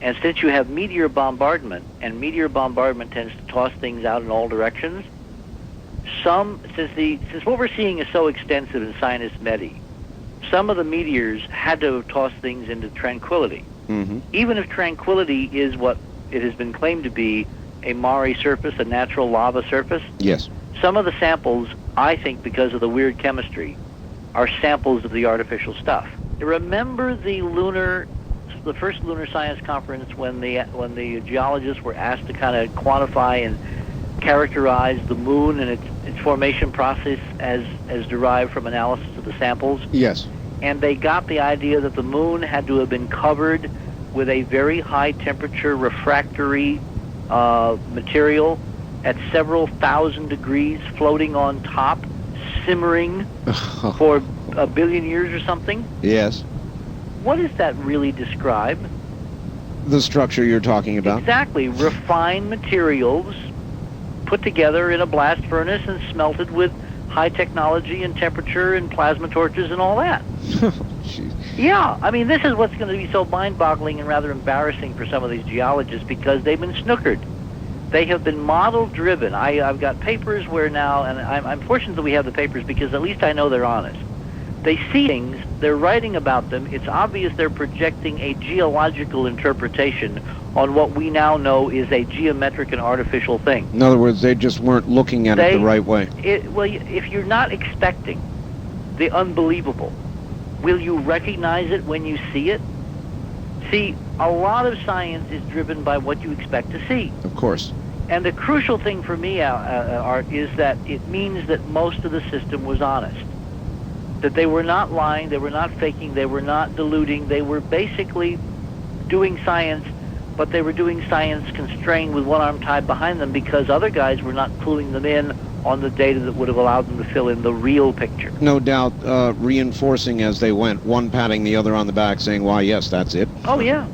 And since you have meteor bombardment, and meteor bombardment tends to toss things out in all directions, since what we're seeing is so extensive in Sinus Medi, some of the meteors had to toss things into tranquility. Mm-hmm. Even if tranquility is what it has been claimed to be, a mare surface, a natural lava surface. Yes. Some of the samples, I think, because of the weird chemistry, are samples of the artificial stuff. Remember the first lunar science conference when the geologists were asked to kind of quantify and characterize the moon and its formation process as derived from analysis of the samples? Yes. And they got the idea that the moon had to have been covered with a very high temperature refractory material at several thousand degrees, floating on top, simmering for a billion years or something. Yes. What does that really describe? The structure you're talking about? Exactly. Refined materials put together in a blast furnace and smelted with high technology and temperature and plasma torches and all that. Jeez. Yeah, I mean, this is what's going to be so mind-boggling and rather embarrassing for some of these geologists, because they've been snookered. They have been model-driven. I've got papers where now, and I'm fortunate that we have the papers because at least I know they're honest. They see things, they're writing about them, it's obvious they're projecting a geological interpretation on what we now know is a geometric and artificial thing. In other words, they just weren't looking at it the right way. Well, if you're not expecting the unbelievable, will you recognize it when you see it? See, a lot of science is driven by what you expect to see. Of course. And the crucial thing for me, Art, is that it means that most of the system was honest. That they were not lying, they were not faking, they were not deluding, they were basically doing science, but they were doing science constrained with one arm tied behind them because other guys were not cluing them in on the data that would have allowed them to fill in the real picture. No doubt reinforcing as they went, one patting the other on the back saying, why, yes, that's it. Oh, yeah.